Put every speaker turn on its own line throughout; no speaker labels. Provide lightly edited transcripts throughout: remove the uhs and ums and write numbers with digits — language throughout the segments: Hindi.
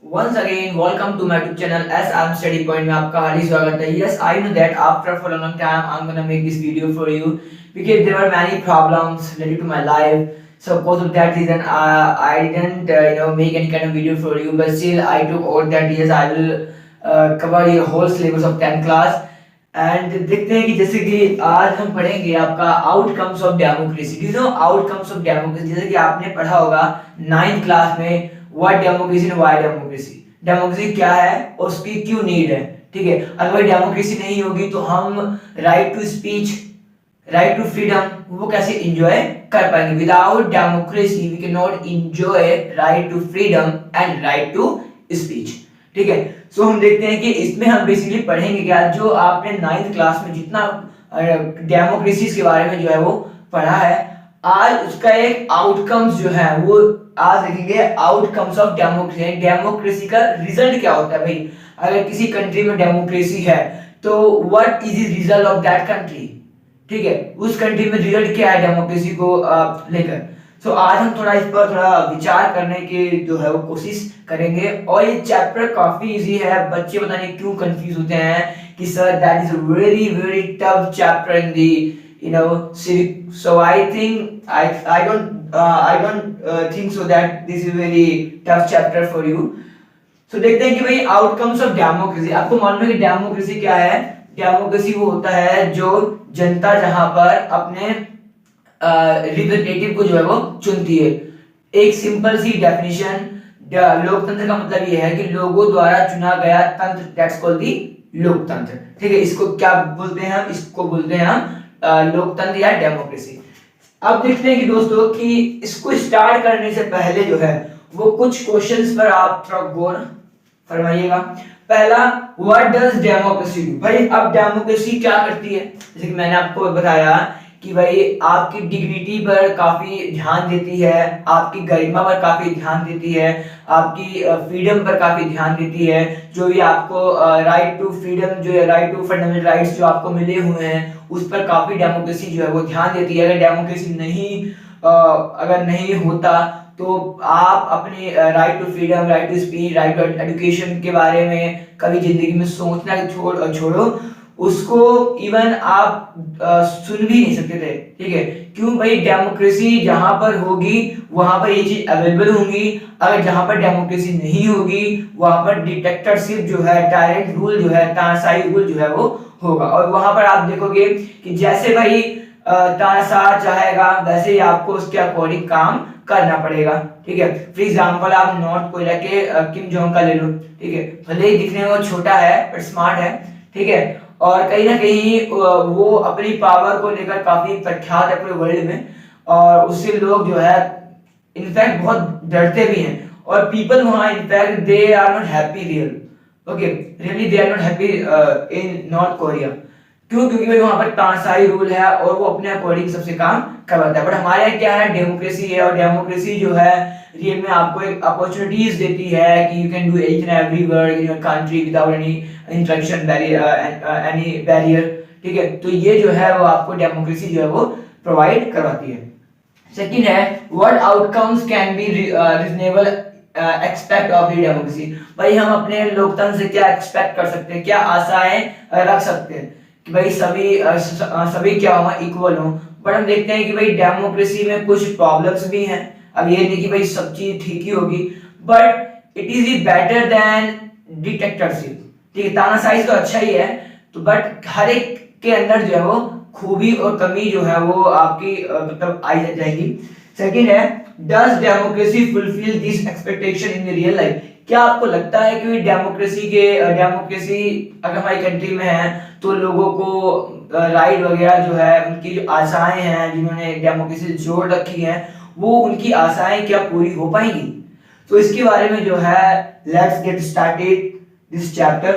Once again, welcome to my YouTube channel S I'm Study Point में आपका हार्दिक स्वागत है. Yes, I know that after for a long time I'm gonna make this video for you because there were many problems related to my life. So because of that reason, I didn't make any kind of video for you. But still, I took out that yes I will cover the whole syllabus of 10th class. And देखते हैं कि जैसे कि आज हम पढ़ेंगे आपका outcomes of democracy. You know outcomes of democracy, जैसे कि आपने पढ़ा होगा 9th क्लास में what democracy and why democracy. Democracy क्या है और उसकी क्यों नीड है. ठीक है, अगर डेमोक्रेसी नहीं होगी तो हम right to speech, right to freedom वो कैसे एंजॉय कर पाएंगे. Without democracy we can not enjoy right to freedom and right to speech. ठीक है, सो हम देखते हैं कि इसमें हम बेसिकली पढ़ेंगे क्या, जो आपने 9th क्लास में जितना डेमोक्रेसी के बारे में जो है वो पढ़ा है, आज उसका एक आउटकम्स जो है वो आज देखेंगे. आउटकम्स ऑफ डेमोक्रेसी, डेमोक्रेसी का रिजल्ट क्या होता है भाई. अगर किसी कंट्री में डेमोक्रेसी है तो what is the result of that country. ठीक है, उस कंट्री में रिजल्ट क्या है डेमोक्रेसी को लेकर. सो आज हम थोड़ा इस पर थोड़ा विचार करने की जो है वो कोशिश करेंगे. और ये चैप्टर काफी इजी है. बच्चे पता नहीं क्यों कंफ्यूज होते हैं कि sir that is very very tough chapter in the civic. So I don't think so that this is very tough chapter for you. So देखते हैं कि भाई आउटकम्स ऑफ डेमोक्रेसी. आपको मालूम है कि डेमोक्रेसी क्या है. डेमोक्रेसी वो होता है जो जनता जहां पर अपने रिप्रेजेंटेटिव को जो है वो चुनती है. एक सिंपल सी डेफिनेशन, लोकतंत्र का मतलब यह है कि लोगों द्वारा चुना गया तंत्र, दैट्स कॉल्ड दी लोकतंत्र. ठीक है, इसको क्या बोलते हैं हम, इसको बोलते हैं हम लोकतंत्र या डेमोक्रेसी. अब देखते हैं कि दोस्तों कि इसको स्टार्ट करने से पहले जो है वो कुछ क्वेश्चंस पर आप थोड़ा गौर फरमाइएगा. पहला, व्हाट डज डेमोक्रेसी डू. भाई अब डेमोक्रेसी क्या करती है. जैसे कि मैंने आपको बताया कि भाई आपकी डिग्निटी पर काफी ध्यान देती है, आपकी गरिमा पर काफी ध्यान देती है, आपकी फ्रीडम पर काफी ध्यान देती है. जो भी आपको राइट टू फ्रीडम जो है, राइट टू फंडामेंटल राइट्स जो आपको मिले हुए हैं उस पर काफी डेमोक्रेसी जो है वो ध्यान देती है. अगर डेमोक्रेसी अगर नहीं होता तो आप अपने right to freedom, right to speech, right to education के बारे में कभी जिंदगी में सोचना छोड़ो, उसको इवन आप सुन भी नहीं सकते थे. ठीक है, क्यों भाई, डेमोक्रेसी जहां पर होगी वहां पर ये चीज अवेलेबल होंगी. अगर जहां पर डेमोक्रेसी नहीं होगी वहां पर डिक्टेटरशिप जो है, टायरेंट रूल जो है, तानाशाही रूल जो है वो होगा. और वहां पर आप देखोगे कि जैसे भाई तानाशाह चाहेगा वैसे ही आपको उसके अकॉर्डिंग काम करना पड़ेगा. ठीक है, फॉर एग्जांपल आप नॉर्थ कोरिया के किम जोंग का ले लो. ठीक है, भले ही दिखने में वो छोटा है पर स्मार्ट है. ठीक है, और कहीं ना कहीं वो अपनी पावर को लेकर काफी प्रख्यात है पूरे वर्ल्ड में. और उससे लोग जो है इनफैक्ट बहुत डरते भी हैं. और पीपल वहां in fact they are not happy real. Okay, really they are not happy in North Korea. क्यों? क्योंकि भाई वहां पर तानाशाही रूल है और वो अपने अकॉर्डिंग सबसे काम करवाता है. बट हमारे यहाँ क्या है, डेमोक्रेसी है. और डेमोक्रेसी जो है रियल में आपको एक अपॉर्चुनिटीज देती है कि you can do each and every work in your country without any interaction any barrier. ठीक है, तो ये जो है वो आपको डेमोक्रेसी जो है वो प्रोवाइड करवाती है. सेकंड है, what outcomes can be reasonable expect of the democracy. भाई हम अपने लोकतंत्र से क्या एक्सपेक्ट कर सकते हैं, क्या आशाएं रख सकते हैं कि भाई सभी क्या हो, इक्वल हो. बट हम देखते हैं कि भाई डेमोक्रेसी में कुछ प्रॉब्लम्स भी हैं. अब ये नहीं कि भाई सब चीज ठीक ही होगी, but it is better than dictatorship. ठीक है, तानाशाही तो अच्छा ही है तो, बट हर एक के अंदर जो है वो खूबी और कमी जो है वो आपकी मतलब आई जाएगी. सेकंड है, does democracy fulfil this expectation in real life. क्या आपको लगता है कि डेमोक्रेसी अगर हमारी कंट्री में है तो लोगों को राइट वगैरह जो है, उनकी जो आशाएं हैं जिन्होंने डेमोक्रेसी जोड़ रखी है, वो उनकी आशाएं क्या पूरी हो पाएंगी. तो इसके बारे में जो है let's get started this chapter.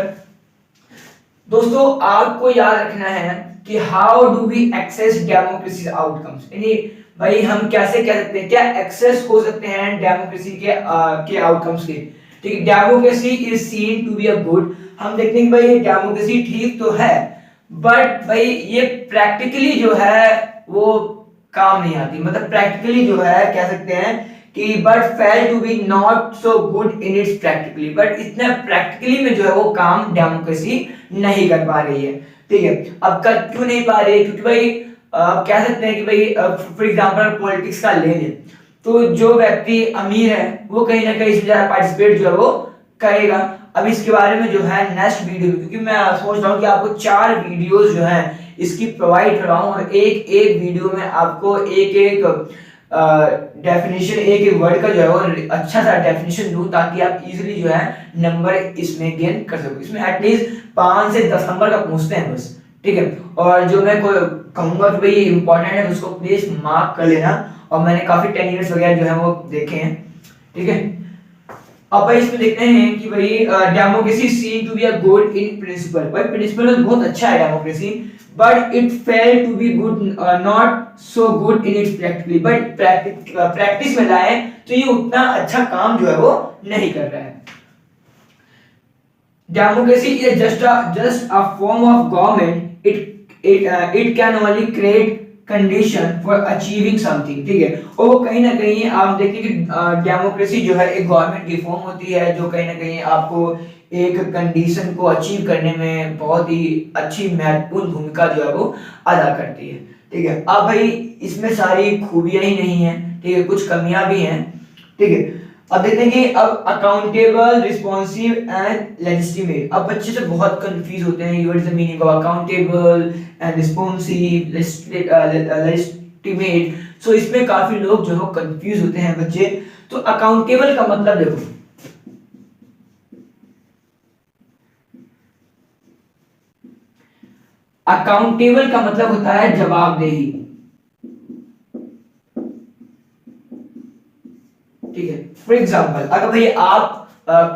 दोस्तों आपको याद रखना है कि how do we access democracy outcomes. यानी भाई हम कैसे कह सकते हैं, क्या एक्सेस हो सकते हैं डेमोक्रेसी के आउटकम्स के. ठीक है, democracy is seen to be a good. हम देखते हैं कि भाई डेमोक्रेसी ठीक तो है बट भाई ये प्रैक्टिकली जो है वो काम नहीं आती. मतलब प्रैक्टिकली जो है कह सकते हैं कि but fail to be not so good in its practically, but इतना प्रैक्टिकली में जो है वो काम डेमोक्रेसी नहीं कर पा रही है। ठीक है, अब कर क्यों नहीं पा रही है? क्योंकि भाई कह सकते हैं कि भाई फॉर एग्जांपल पॉलिटिक्स का ले लें तो जो व्यक्ति अमीर है वो कहीं ना कहीं इसमें ज़्यादा पार्टिसिपेट जो है वो करेगा। अब इसके बारे में जो है नेक्स्ट वीडियो, क्योंकि मैं सोच रहा हूँ कि आपको 4 वीडियोस जो है इसकी प्रोवाइड कराऊं और एक एक वीडियो में आपको एक एक डेफिनेशन, एक एक वर्ड का जो है वो अच्छा सा डेफिनेशन दूं ताकि आप इजीली जो है नंबर इसमें गेन कर सको। इसमें एटलीस्ट 5 से 10 नंबर का पूछते हैं बस। ठीक है, और जो मैं कहूंगा कि भाई इंपॉर्टेंट है तो उसको प्लीज मार्क कर लेना। और मैंने काफी 10 यूनिट्स वगैरह जो है वो देखे हैं। ठीक है, अब भाई इसमें देखते हैं कि भाई democracy seem to be a good in principle. भाई प्रिंसिपल तो बहुत अच्छा है democracy, but it fail to be good, not so good in its practically. But practice में लाए तो ये उतना अच्छा काम जो है वो नहीं कर रहा है। Democracy is just a form of government. It can only create condition for achieving something. ठीक है, और वो कहीं ना कहीं आप देखिए कि डेमोक्रेसी जो है एक गवर्नमेंट की फॉर्म होती है जो कहीं ना कहीं आपको एक कंडीशन को अचीव करने में बहुत ही अच्छी महत्वपूर्ण भूमिका जो है वो अदा करती है। ठीक है, अब भाई इसमें सारी खूबियां ही नहीं है, ठीक है, कुछ कमियां भी हैं। ठीक है, अब देखते हैं कि अब अकाउंटेबल, रिस्पॉन्सिव एंड लेजिस्टिमेट। अब बच्चे तो बहुत कंफ्यूज होते हैं, what is the meaning of accountable and responsive, legitimate. So इसमें काफी लोग जो है कंफ्यूज होते हैं बच्चे। तो अकाउंटेबल का मतलब देखो, अकाउंटेबल का मतलब होता है जवाबदेही। ठीक है, फॉर एग्जाम्पल अगर भाई आप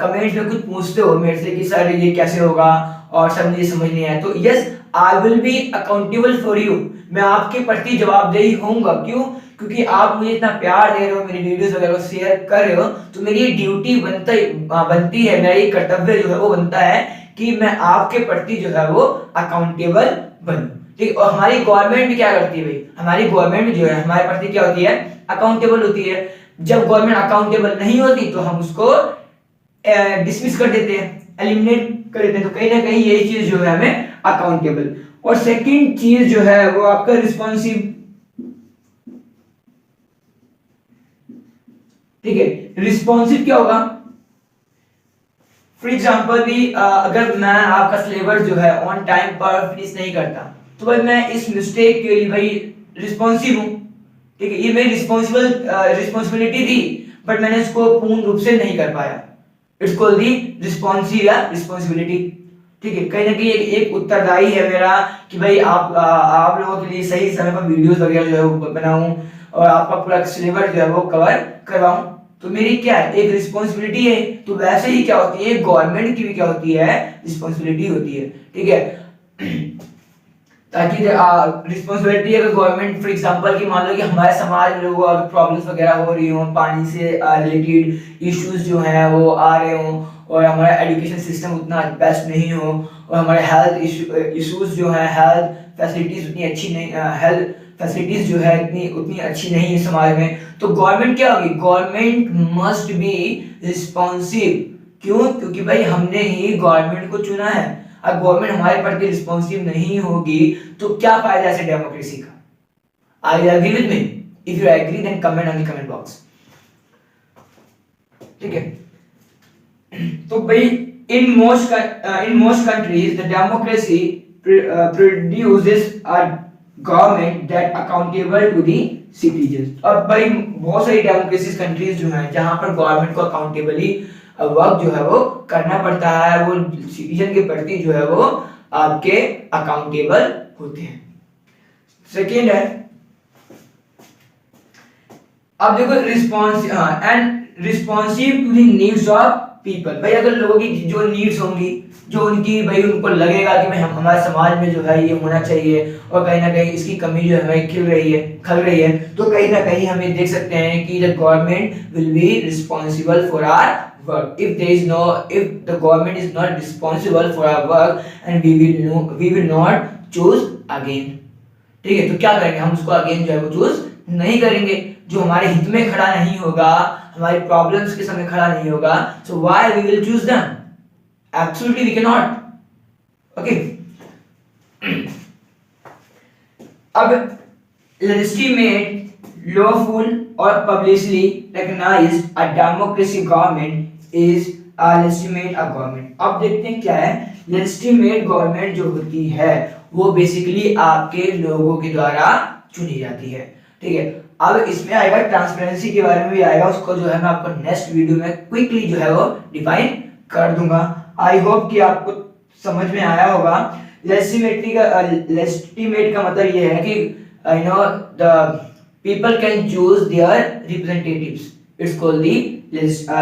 कमेंट में कुछ पूछते हो मेरे से कि सर ये कैसे होगा और सर मुझे समझ नहीं आया, तो yes I will be accountable for you. मैं आपके प्रति जवाबदेही होऊंगा। क्यों? क्योंकि आप मुझे इतना प्यार दे रहे हो, मेरी वीडियोस वगैरह को शेयर कर रहे हो, तो मेरी ये ड्यूटी बनती है, मेरा ये कर्तव्य जो है वो बनता है कि मैं आपके प्रति जो है वो अकाउंटेबल बनूं। ठीक, और हमारी गवर्नमेंट भी क्या करती है भाई, हमारी गवर्नमेंट जो है हमारे प्रति क्या होती है, अकाउंटेबल होती है। जब गवर्नमेंट अकाउंटेबल नहीं होती तो हम उसको डिसमिस कर देते हैं, एलिमिनेट कर देते हैं। तो कहीं ना कहीं यही चीज जो है हमें अकाउंटेबल। और सेकंड चीज जो है वो आपका रिस्पॉन्सिव। ठीक है, रिस्पॉन्सिव क्या होगा? फॉर एग्जाम्पल भी अगर मैं आपका सिलेबस जो है ऑन टाइम पर फिनिश नहीं करता तो भाई मैं इस मिस्टेक के लिए भाई रिस्पॉन्सिव हूं। ठीक है, ये मेरी रिस्पॉन्सिबिलिटी थी बट मैंने इसको पूर्ण रूप से नहीं कर पाया। इट्स कॉल्ड दी रिस्पॉन्सिव या रिस्पॉन्सिबिलिटी। ठीक है, कहीं ना कहीं एक उत्तरदायी है मेरा कि भाई आप लोगों के लिए सही समय पर वीडियोस वगैरह जो है वो बनाऊं और आपका पूरा सिलेबस जो है वो कवर करवाऊं। तो मेरी क्या है, एक रिस्पॉन्सिबिलिटी है। तो वैसे ही क्या होती है, गवर्नमेंट की भी क्या होती है, रिस्पॉन्सिबिलिटी होती है। ठीक है, ताकि रिस्पॉन्सिबिलिटी अगर गवर्नमेंट फॉर एग्जांपल की मान लो कि हमारे समाज में लोगों को प्रॉब्लम्स वगैरह हो रही हो, पानी से रिलेटेड इश्यूज जो हैं वो आ रहे हो, और हमारा एजुकेशन सिस्टम उतना बेस्ट नहीं हो, और हमारे हेल्थ इश्यूज जो है, हेल्थ फैसिलिटीज उतनी अच्छी नहीं, हेल्थ फैसिलिटीज जो है उतनी अच्छी नहीं है समाज में, तो गवर्नमेंट क्या होगी, गवर्नमेंट मस्ट बी रिस्पॉन्सिव। क्यों? क्योंकि भाई हमने ही गवर्नमेंट को चुना है। अगर गवर्नमेंट हमारे प्रति रिस्पॉन्सिव नहीं होगी तो क्या फायदा ऐसे डेमोक्रेसी का? Are you agree with me? If you agree then comment on the comment box. ठीक है, तो भाई in most countries the democracy produces a government that accountable to the citizens. अब भाई बहुत सारी डेमोक्रेसी कंट्रीज जो हैं जहां पर गवर्नमेंट को अकाउंटेबली वर्क जो है वो करना पड़ता है, वो सिटीजन के प्रति जो है वो आपके अकाउंटेबल होते हैं। सेकेंड है, अब देखो responsive to the needs of people. भाई अगर लोगों की जो नीड्स होंगी, जो उनकी भाई उनको लगेगा कि भाई हमारे समाज में जो है ये होना चाहिए और कहीं ना कहीं इसकी कमी जो है खल रही है, तो कहीं ना कहीं हमें देख सकते हैं कि the government will be responsible for our work. If the government is not responsible for our work and we will not choose again. ठीक है, तो क्या करेंगे, हम उसको अगेन जो है वो चूज नहीं करेंगे। जो हमारे हित में खड़ा नहीं होगा, हमारी प्रॉब्लम्स के समय खड़ा नहीं होगा, so why we will choose them? Absolutely we cannot. Okay. अब legitimate, lawful or publicly recognized a democracy government is a legitimate a government. अब देखते हैं क्या है legitimate government जो होती है वो बेसिकली आपके लोगों के द्वारा चुनी जाती है, ठीक है। अब इसमें आएगा ट्रांसपेरेंसी के बारे में भी आएगा, उसको जो है मैं आपको नेक्स्ट वीडियो में क्विकली जो है वो डिफाइन कर दूंगा। आई होप कि आपको समझ में आया होगा। लेजिटिमेट का मतलब ये है कि you know the people can choose there representatives, it's called the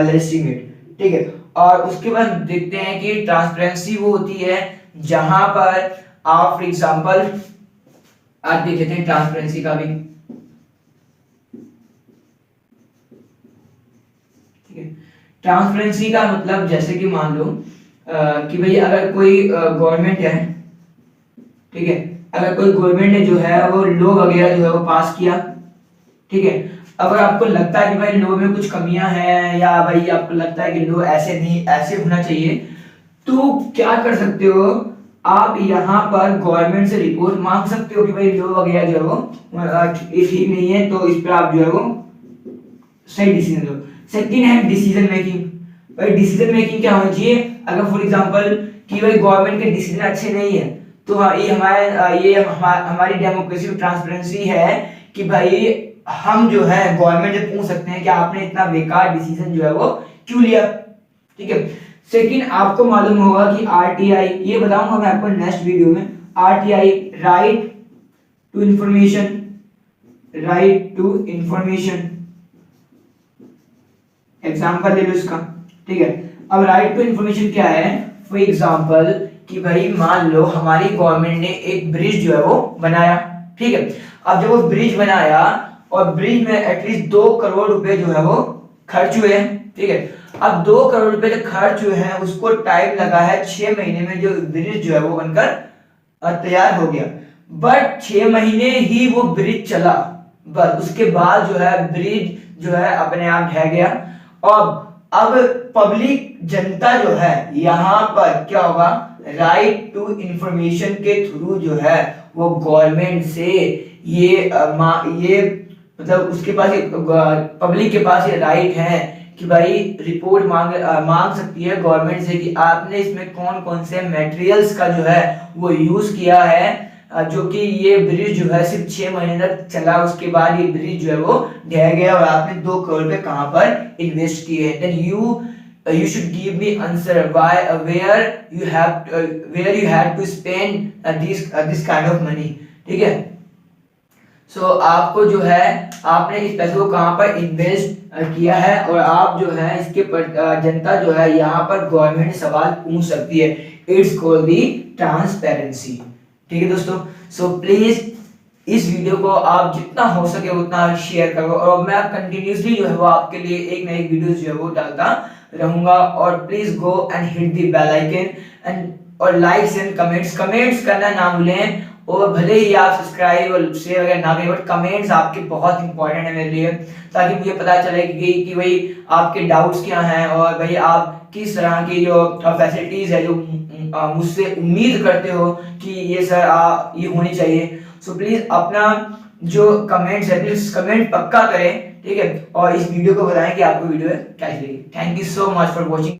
legitimate, ठीक है। और उसके बाद देखते हैं कि ट्रांसपेरेंसी वो होती है जहां पर आप फॉर एग्जांपल आज देख लेते हैं ट्रांसपेरेंसी का भी, ठीक है। ट्रांसपेरेंसी का मतलब जैसे कि मान लो कि भाई अगर कोई गवर्नमेंट है, ठीक है, अगर कोई गवर्नमेंट ने जो है वो लॉ वगैरह जो है वो पास किया, ठीक है। अगर आपको लगता है कि भाई लॉ में कुछ कमियां हैं या भाई आपको लगता है कि लॉ ऐसे नहीं ऐसे होना चाहिए, तो क्या कर सकते हो आप यहाँ पर गवर्नमेंट से रिपोर्ट मांग सकते हो कि भाई लॉ वगैरह जो है वो ठीक नहीं है, तो इस पर आप जो है वो सही डिसीजन लो। सेकंड है डिसीजन मेकिंग। भाई डिसीजन मेकिंग क्या होना चाहिए, अगर फॉर एग्जांपल कि भाई गवर्नमेंट के डिसीजन अच्छे नहीं है, तो हाँ ये हमारी डेमोक्रेसी में ट्रांसपेरेंसी है कि भाई हम जो है गवर्नमेंट से पूछ सकते हैं कि आपने इतना बेकार डिसीजन जो है वो क्यों लिया, ठीक है। सेकंड आपको मालूम होगा कि आरटीआई, ये बताऊंगा मैं आपको नेक्स्ट वीडियो में, RTI right to information, right to information example ले लो इसका, ठीक है। अब राइट टू इंफॉर्मेशन क्या है, फॉर एग्जांपल कि भाई मान लो हमारी गवर्नमेंट ने एक ब्रिज जो है वो बनाया, ठीक है। अब जब वो ब्रिज बनाया और ब्रिज में एटलीस्ट 2 करोड़ रुपए जो है वो खर्च हुए हैं, ठीक है। अब 2 करोड़ रुपए जो खर्च हुए हैं उसको टाइम लगा है 6 महीने में, जो ब्रिज जो है वो बनकर तैयार हो गया। बट 6 महीने ही वो ब्रिज चला, बस उसके बाद जो है ब्रिज जो है अपने आप ढह गया। और अब पब्लिक जनता जो है यहाँ पर क्या होगा, राइट टू इंफॉर्मेशन के थ्रू जो है वो गवर्नमेंट से ये मतलब उसके पास पब्लिक के पास ये राइट है कि भाई रिपोर्ट मांग सकती है गवर्नमेंट से कि आपने इसमें कौन कौन से मटेरियल्स का जो है वो यूज किया है, जो कि ये ब्रिज जो है सिर्फ 6 महीने तक चला, उसके बाद ये ब्रिज जो है वो ढह गया और आपने 2 करोड़ रुपए कहां पर इन्वेस्ट किए। Then you should give me answer why where you had to spend this kind of money, ठीक है। सो आपको जो है आपने इस पैसे को कहां पर इन्वेस्ट किया है और आप जो है इसके जनता जो है यहाँ पर गवर्नमेंट सवाल पूछ सकती है, इट्स कॉल्ड दी ट्रांसपेरेंसी, ठीक है दोस्तों। सो प्लीज इस वीडियो को आप जितना हो सके उतना शेयर करो और मैं कंटिन्यूसली जो है वो आपके लिए एक ना एक वीडियो जो है वो डालता रहूंगा। और please go and hit the bell icon and और लाइक्स एंड कमेंट्स करना ना भूलें। और भले ही आप सब्सक्राइब और शेयर वगैरह ना करें, बट कमेंट्स आपके बहुत इंपॉर्टेंट है मेरे लिए, ताकि मुझे पता चले कि भाई आपके डाउट्स क्या हैं और भाई आप किस तरह की जो फैसिलिटीज है जो मुझसे उम्मीद करते हो कि ये सर ये होनी चाहिए। सो प्लीज अपना जो कमेंट्स है प्लीज कमेंट पक्का करें, ठीक है। और इस वीडियो को बताएं कि आपको वीडियो कैसी लगी। Thank you so much for watching.